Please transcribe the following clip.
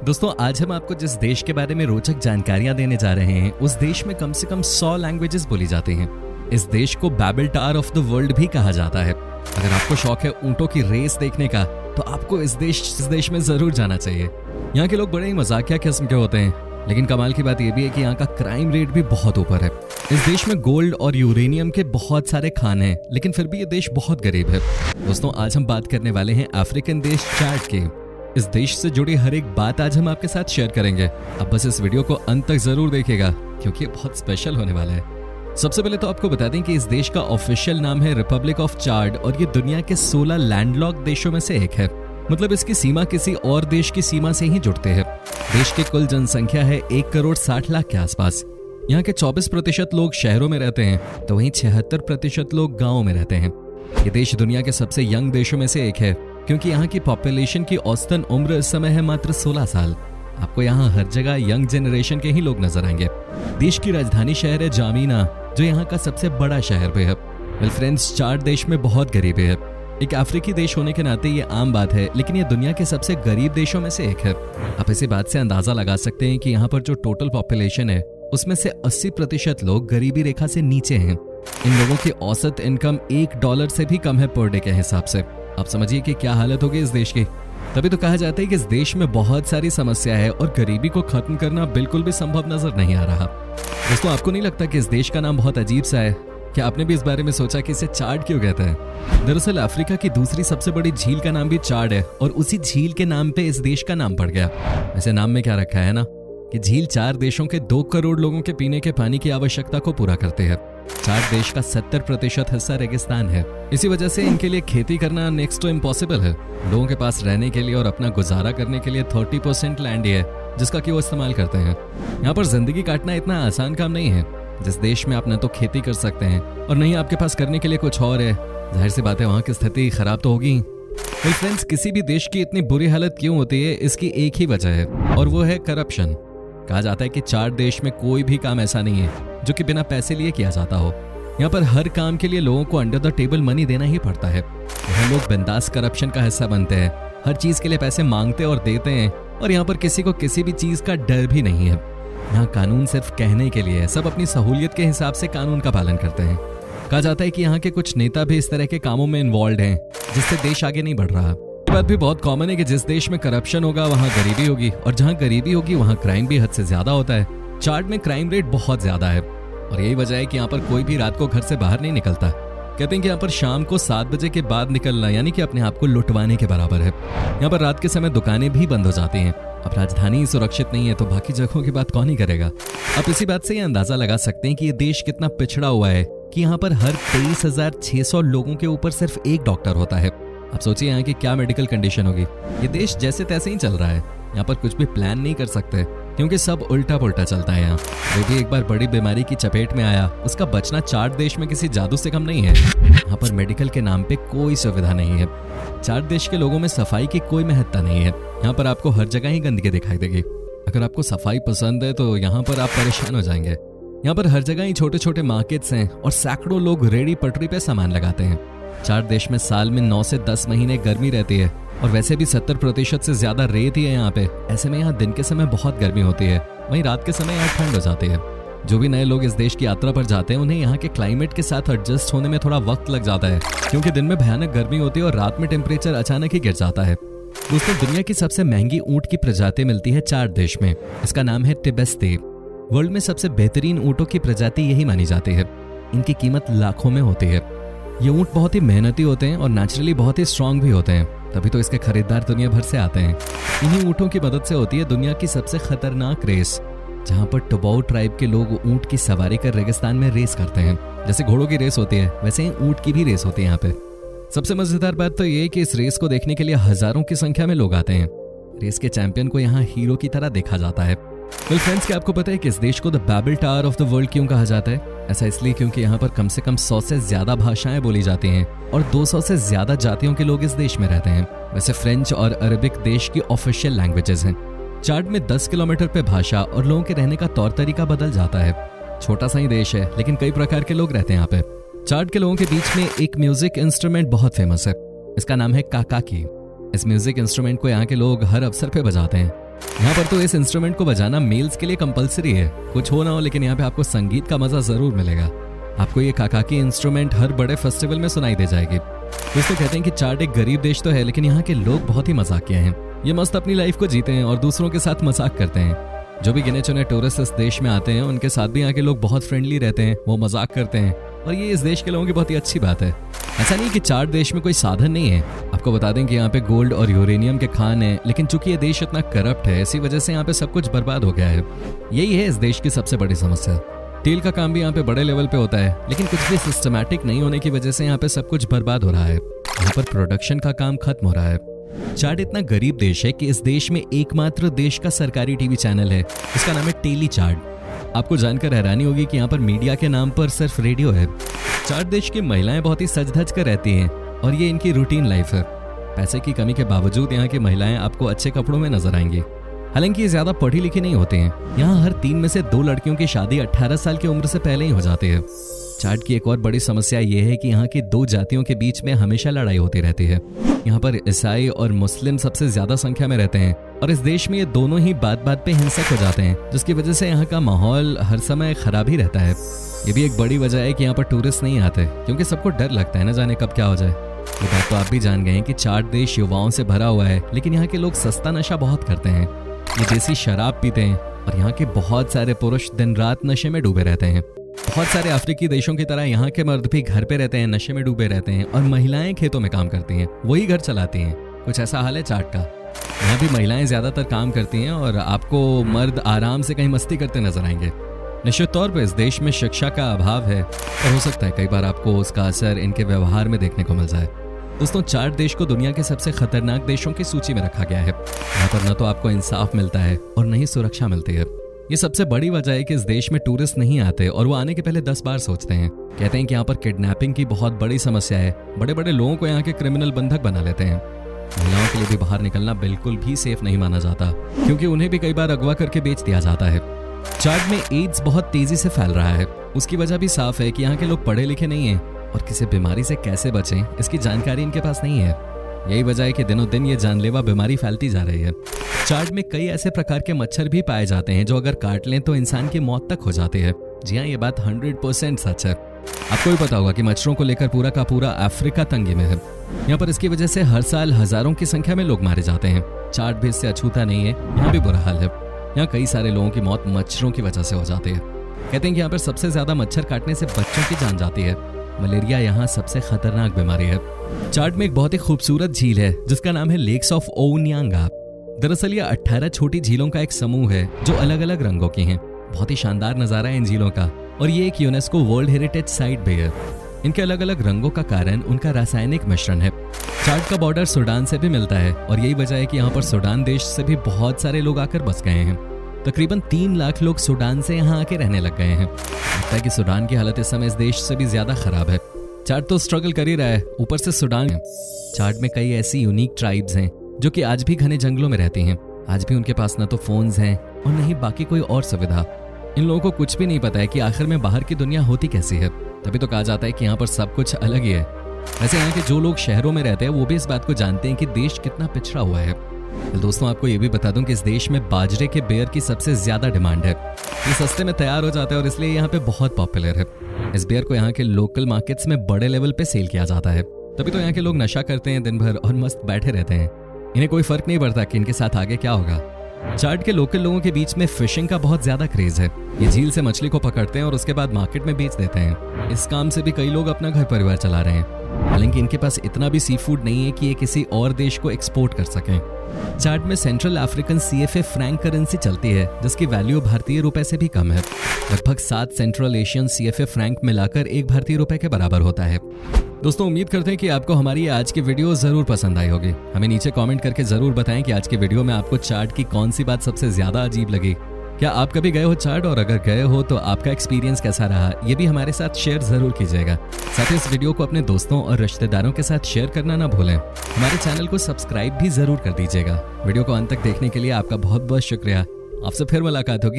दोस्तों आज हम आपको जिस देश के बारे में रोचक जानकारियां देने जा रहे हैं उस देश में कम से कम 100 लैंग्वेजेस बोली जाती हैं। इस देश को Babel tower of the world भी कहा जाता है। अगर आपको शौक है ऊंटों की रेस देखने का तो आपको इस देश में जरूर जाना चाहिए। यहाँ के लोग बड़े ही मजाकिया किस्म के होते हैं, लेकिन कमाल की बात यह भी है कि यहाँ का क्राइम रेट भी बहुत ऊपर है। इस देश में गोल्ड और यूरेनियम के बहुत सारे खान हैं, लेकिन फिर भी ये देश बहुत गरीब है। दोस्तों आज हम बात करने वाले हैं अफ्रीकन देश चाड की। इस देश से जुड़ी हर एक बात आज हम आपके साथ शेयर करेंगे। अब बस इस वीडियो को अंत तक जरूर देखिएगा क्योंकि ये बहुत स्पेशल होने वाला है। सबसे पहले तो आपको बता दें कि इस देश का ऑफिशियल नाम है रिपब्लिक ऑफ चाड और ये दुनिया के 16 लैंडलॉक्ड देशों में से एक है। मतलब इसकी सीमा किसी और देश की सीमा से ही जुड़ते हैं। देश की कुल जनसंख्या है 1,60,00,000 के आसपास। यहाँ के 24% लोग शहरों में रहते हैं तो वहीं 76% लोग गाँव में रहते हैं। ये देश दुनिया के सबसे यंग देशों में से एक है क्योंकि यहाँ की पॉपुलेशन की औसतन उम्र इस समय है मात्र 16 साल। आपको यहाँ हर जगह यंग जनरेशन के ही लोग नजर आएंगे। देश की राजधानी शहर है जामीना, जो यहाँ का सबसे बड़ा शहर भी है। वेल फ्रेंड्स, चाड देश में बहुत गरीबी है। एक अफ्रीकी देश होने के नाते ये आम बात है, लेकिन ये दुनिया के सबसे गरीब देशों में से एक है। आप इसी बात से अंदाजा लगा सकते हैं कि यहाँ पर जो टोटल पॉपुलेशन है उसमें से 80% लोग गरीबी रेखा से नीचे हैं। इन लोगों की औसत इनकम $1 से भी कम है पर डे के हिसाब से। आप समझिए कि क्या हालत होगी इस देश की। तभी तो कहा जाता है कि इस देश में बहुत सारी समस्या है और गरीबी को खत्म करना बिल्कुल भी संभव नजर नहीं आ रहा। दोस्तों आपको नहीं लगता कि इस देश का नाम बहुत अजीब सा है? क्या आपने भी इस बारे में सोचा कि इसे चाड क्यों कहते हैं? दरअसल अफ्रीका की दूसरी सबसे बड़ी झील का नाम भी चाड है और उसी झील के नाम पे इस देश का नाम पड़ गया। वैसे नाम में क्या रखा है ना कि झील 4 देशों के 2 करोड़ लोगों के पीने के पानी की आवश्यकता को पूरा करते हैं। चाड देश का 70% हिस्सा रेगिस्तान है। इसी वजह से इनके लिए खेती करना नेक्स्ट टू इम्पॉसिबल है। लोगों के पास रहने के लिए और अपना गुजारा करने के लिए 30% लैंड ही है जिसका कि वो इस्तेमाल करते हैं। यहाँ पर जिंदगी काटना इतना आसान काम नहीं है। जिस देश में आप न तो खेती कर सकते हैं और नहीं आपके पास करने के लिए कुछ और है, जाहिर सी बात है वहाँ की स्थिति खराब तो होगी। तो फ्रेंड्स, किसी भी देश की इतनी बुरी हालत क्यों होती है, इसकी एक ही वजह है और वो है करप्शन। कहा जाता है कि चाड देश में कोई भी काम ऐसा नहीं है जो कि बिना पैसे लिए किया जाता हो। यहाँ पर हर काम के लिए लोगों को अंडर द टेबल मनी देना ही पड़ता है। यहाँ लोग बिंदास करप्शन का हिस्सा बनते हैं, हर चीज के लिए पैसे मांगते और देते हैं और यहाँ पर किसी को किसी भी चीज का डर भी नहीं है। यहाँ कानून सिर्फ कहने के लिए है, सब अपनी सहूलियत के हिसाब से कानून का पालन करते हैं। कहा जाता है कि यहाँ के कुछ नेता भी इस तरह के कामों में इन्वॉल्व हैं जिससे देश आगे नहीं बढ़ रहा। ये बात भी बहुत कॉमन है कि जिस देश में करप्शन होगा वहाँ गरीबी होगी और जहाँ गरीबी होगी वहाँ क्राइम भी हद से ज्यादा होता है। चाड में क्राइम रेट बहुत ज्यादा है और यही वजह है कि यहाँ पर कोई भी रात को घर से बाहर नहीं निकलता। कहते हैं कि यहाँ पर शाम को 7 बजे के बाद निकलना यानी कि अपने आप को लुटवाने के बराबर है। यहाँ पर रात के समय दुकानें भी बंद हो जाती हैं। अब राजधानी सुरक्षित नहीं है तो बाकी जगहों की बात कौन ही करेगा। आप इसी बात से ये अंदाजा लगा सकते हैं कि ये देश कितना पिछड़ा हुआ है कि यहाँ पर हर 23,600 लोगों के ऊपर सिर्फ एक डॉक्टर होता है। आप सोचिए यहाँ की क्या मेडिकल कंडीशन होगी। ये देश जैसे तैसे ही चल रहा है, यहाँ पर कुछ भी प्लान नहीं कर सकते क्योंकि सब उल्टा पुल्टा चलता है। यहाँ वो भी एक बार बड़ी बीमारी की चपेट में आया, उसका बचना चाड देश में किसी जादू से कम नहीं है। यहाँ पर मेडिकल के नाम पे कोई सुविधा नहीं है। चाड देश के लोगों में सफाई की कोई महत्ता नहीं है। यहाँ पर आपको हर जगह ही गंदगी दिखाई देगी। अगर आपको सफाई पसंद है तो यहाँ पर आप परेशान हो जाएंगे। यहाँ पर हर जगह ही छोटे छोटे मार्केट्स हैं और सैकड़ों लोग रेडी पटरी पे सामान लगाते हैं। चाड देश में साल में 9 से 10 महीने गर्मी रहती है और वैसे भी 70% से ज्यादा रेत ही है यहाँ पे। ऐसे में यहाँ दिन के समय बहुत गर्मी होती है, वहीं रात के समय यहाँ ठंड हो जाती है। जो भी नए लोग इस देश की यात्रा पर जाते हैं उन्हें यहाँ के क्लाइमेट के साथ एडजस्ट होने में थोड़ा वक्त लग जाता है क्योंकि दिन में भयानक गर्मी होती है और रात में टेम्परेचर अचानक ही गिर जाता है। दोस्तों दुनिया की सबसे महंगी ऊंट की प्रजाति मिलती है चाड देश में। इसका नाम है टिबेस्ते। वर्ल्ड में सबसे बेहतरीन ऊंटों की प्रजाति यही मानी जाती है। इनकी कीमत लाखों में होती है। ये ऊंट बहुत ही मेहनती होते हैं और नेचुरली बहुत ही स्ट्रांग भी होते हैं, तभी तो इसके खरीदार दुनिया भर से आते हैं। इन्हीं ऊंटों की मदद से होती है दुनिया की सबसे खतरनाक रेस, जहां पर टोबाऊ ट्राइब के लोग ऊंट की सवारी कर रेगिस्तान में रेस करते हैं। जैसे घोड़ों की रेस होती है वैसे ही ऊंट की भी रेस होती है यहाँ पे। सबसे मजेदार बात तो ये कि इस रेस को देखने के लिए हजारों की संख्या में लोग आते हैं। रेस के चैंपियन को यहाँ हीरो की तरह देखा जाता है। वेल फ्रेंड्स, क्या आपको पता है कि इस देश को the Babel tower of the world क्यों कहा जाता है? ऐसा इसलिए क्योंकि यहाँ पर कम से कम 100 से ज्यादा भाषाएं बोली जाती हैं और 200 से ज्यादा जातियों के लोग इस देश में रहते हैं। वैसे फ्रेंच और अरबिक देश की ऑफिशियल लैंग्वेजेस हैं। चाड में 10 किलोमीटर पे भाषा और लोगों के रहने का तौर तरीका बदल जाता है। छोटा सा ही देश है लेकिन कई प्रकार के लोग रहते हैं यहाँ पे। चाड के लोगों के बीच में एक म्यूजिक इंस्ट्रूमेंट बहुत फेमस है। इसका नाम है काकाकी। इस म्यूजिक इंस्ट्रूमेंट को यहाँ के लोग हर अवसर पे बजाते हैं। यहाँ पर तो इस इंस्ट्रूमेंट को बजाना मेल्स के लिए कंपलसरी है। कुछ हो ना हो, लेकिन यहाँ पे आपको संगीत का मजा जरूर मिलेगा। आपको ये काकाकी इंस्ट्रूमेंट हर बड़े फेस्टिवल में सुनाई दे जाएगी। दोस्तों कहते हैं कि चाड एक गरीब देश तो है, लेकिन यहाँ के लोग बहुत ही मजाकिया हैं। ये मस्त अपनी लाइफ को जीते हैं और दूसरों के साथ मजाक करते हैं। जो भी गिने चुने टूरिस्ट इस देश में आते हैं, उनके साथ भी यहाँ के लोग बहुत फ्रेंडली रहते हैं, वो मजाक करते हैं, और ये इस देश के लोगों की बहुत ही अच्छी बात है। ऐसा नहीं कि चाड देश में कोई साधन नहीं है। आपको बता दें कि यहाँ पे गोल्ड और यूरेनियम के खान हैं, लेकिन चूंकि ये देश इतना करप्ट है, इसी वजह से यहाँ पे सब कुछ बर्बाद हो गया है। यही है इस देश की सबसे बड़ी समस्या। तेल का काम भी यहाँ पे बड़े लेवल पे होता है, लेकिन कुछ भी सिस्टमैटिक नहीं होने की वजह से यहाँ पे सब कुछ बर्बाद हो रहा है। यहाँ पर प्रोडक्शन का काम खत्म हो रहा है। चाड इतना गरीब देश है कि इस देश में एकमात्र देश का सरकारी टीवी चैनल है, इसका नाम है टेली चाड। आपको जानकर हैरानी होगी कि यहाँ पर मीडिया के नाम पर सिर्फ रेडियो है। चाड देश की महिलाएं बहुत ही सज धज कर रहती हैं और ये इनकी रूटीन लाइफ है। पैसे की कमी के बावजूद यहाँ की महिलाएं आपको अच्छे कपड़ों में नजर आएंगी। हालांकि ये ज्यादा पढ़ी लिखी नहीं होते हैं। यहाँ हर 3 में से 2 लड़कियों की शादी 18 साल की उम्र से पहले ही हो जाती है। चाड की एक और बड़ी समस्या ये है कि यहाँ की 2 जातियों के बीच में हमेशा लड़ाई होती रहती है। यहाँ पर ईसाई और मुस्लिम सबसे ज्यादा संख्या में रहते हैं और इस देश में ये दोनों ही बात बात पे हिंसक हो जाते हैं, जिसकी वजह से यहाँ का माहौल हर समय खराब ही रहता है। ये भी एक बड़ी वजह है कि यहाँ पर टूरिस्ट नहीं आते, क्योंकि सबको डर लगता है न जाने कब क्या हो जाए। ये बात तो आप भी जान गए हैं कि चाड देश युवाओं से भरा हुआ है, लेकिन यहाँ के लोग सस्ता नशा बहुत करते हैं। ये देसी शराब पीते हैं और यहाँ के बहुत सारे पुरुष दिन रात नशे में डूबे रहते हैं। बहुत सारे अफ्रीकी देशों की तरह यहाँ के मर्द भी घर पे रहते हैं, नशे में डूबे रहते हैं, और महिलाएं खेतों में काम करती हैं, वही घर चलाती हैं। कुछ ऐसा हाल है चाड का। यहाँ भी महिलाएं ज्यादातर काम करती हैं और आपको मर्द आराम से कहीं मस्ती करते नजर आएंगे। निश्चित तौर पर इस देश में शिक्षा का अभाव है और हो सकता है कई बार आपको उसका असर इनके व्यवहार में देखने को मिल जाए। दोस्तों चाड देश को दुनिया के सबसे खतरनाक देशों की सूची में रखा गया है। यहाँ पर न तो आपको इंसाफ मिलता है और न ही सुरक्षा मिलती है। ये सबसे बड़ी वजह है कि इस देश में टूरिस्ट नहीं आते और वो आने के पहले 10 बार सोचते हैं। कहते हैं कि यहाँ पर किडनैपिंग की बहुत बड़ी समस्या है। बड़े बड़े लोगों को यहाँ के क्रिमिनल बंधक बना लेते हैं। महिलाओं के लिए भी बाहर निकलना बिल्कुल भी सेफ नहीं माना जाता, क्योंकि उन्हें भी कई बार अगवा करके बेच दिया जाता है। चाड में एड्स बहुत तेजी से फैल रहा है। उसकी वजह भी साफ है कि यहाँ के लोग पढ़े लिखे नहीं हैं और किसी बीमारी से कैसे बचें इसकी जानकारी इनके पास नहीं है। यही वजह है कि दिनों दिन ये जानलेवा बीमारी फैलती जा रही है। चाड में कई ऐसे प्रकार के मच्छर भी पाए जाते हैं जो अगर काट लें तो इंसान की मौत तक हो जाती है। जी हाँ, ये बात 100% सच है। आपको भी पता होगा कि मच्छरों को लेकर पूरा का पूरा अफ्रीका तंगी में है। यहाँ पर इसकी वजह से हर साल हजारों की संख्या में लोग मारे जाते हैं। चाड भी इससे अछूता नहीं है, यहाँ भी बुरा हाल है। यहाँ कई सारे लोगों की मौत मच्छरों की वजह से हो जाती है। कहते हैं कि यहाँ पर सबसे ज्यादा मच्छर काटने से बच्चों की जान जाती है। मलेरिया यहाँ सबसे खतरनाक बीमारी है। चाड में एक बहुत ही खूबसूरत झील है जिसका नाम है लेक्स ऑफ ओनियांगा। दरअसल ये 18 छोटी झीलों का एक समूह है जो अलग अलग रंगों की हैं। बहुत ही शानदार नजारा है इन झीलों का और ये एक यूनेस्को वर्ल्ड हेरिटेज साइट भी है। इनके अलग अलग रंगों का कारण उनका रासायनिक मिश्रण है। चाड का बॉर्डर सूडान से भी मिलता है और यही वजह है कि यहाँ पर सूडान देश से भी बहुत सारे लोग आकर बस गए हैं। तकरीबन 3 लाख लोग सूडान से यहाँ आके रहने लग गए हैं। लगता है कि सूडान की हालत इस समय इस देश से भी ज्यादा खराब है। चाड तो स्ट्रगल कर ही रहा है, ऊपर से सूडान है। चाड में कई ऐसी यूनिक ट्राइब्स हैं जो कि आज भी घने जंगलों में रहती हैं। आज भी उनके पास न तो फोन्स हैं और न ही बाकी कोई और सुविधा। इन लोगों को कुछ भी नहीं पता है कि आखिर में बाहर की दुनिया होती कैसी है। तभी तो कहा जाता है कि यहाँ पर सब कुछ अलग ही है। वैसे यहाँ के जो लोग शहरों में रहते हैं वो भी इस बात को जानते हैं कि देश कितना पिछड़ा हुआ है। दोस्तों आपको ये भी बता दूं कि इस देश में बाजरे के बेर की सबसे ज्यादा डिमांड है। ये सस्ते में तैयार हो जाता है और इसलिए यहाँ पे बहुत पॉपुलर है। इस बेर को यहाँ के लोकल मार्केट्स में बड़े लेवल पे सेल किया जाता है। तभी तो यहाँ के लोग नशा करते हैं दिन भर और मस्त बैठे रहते हैं। इन्हें कोई फर्क नहीं पड़ता कि इनके साथ आगे क्या होगा। चाड के लोकल लोगों के बीच में फिशिंग का बहुत ज्यादा क्रेज है। ये झील से मछली को पकड़ते हैं और उसके बाद मार्केट में बेच देते हैं। इस काम से भी कई लोग अपना घर परिवार चला रहे हैं। हालांकि इनके पास इतना भी सी फूड नहीं है कि ये किसी और देश को एक्सपोर्ट कर सकें। चाड में central African CFA Frank currency चलती है जिसकी वैल्यू भारतीय रुपए से भी कम है। लगभग 7 सेंट्रल एशियन CFA फ्रैंक मिलाकर 1 भारतीय रुपए के बराबर होता है। दोस्तों उम्मीद करते हैं कि आपको हमारी आज की वीडियो जरूर पसंद आई होगी। हमें नीचे कमेंट करके जरूर बताएं कि आज की वीडियो में आपको चाड की कौन सी बात सबसे ज्यादा अजीब लगी। क्या आप कभी गए हो चाड, और अगर गए हो तो आपका एक्सपीरियंस कैसा रहा, ये भी हमारे साथ शेयर जरूर कीजिएगा। साथ ही इस वीडियो को अपने दोस्तों और रिश्तेदारों के साथ शेयर करना ना भूलें। हमारे चैनल को सब्सक्राइब भी जरूर कर दीजिएगा। वीडियो को अंत तक देखने के लिए आपका बहुत बहुत शुक्रिया। आपसे फिर मुलाकात होगी।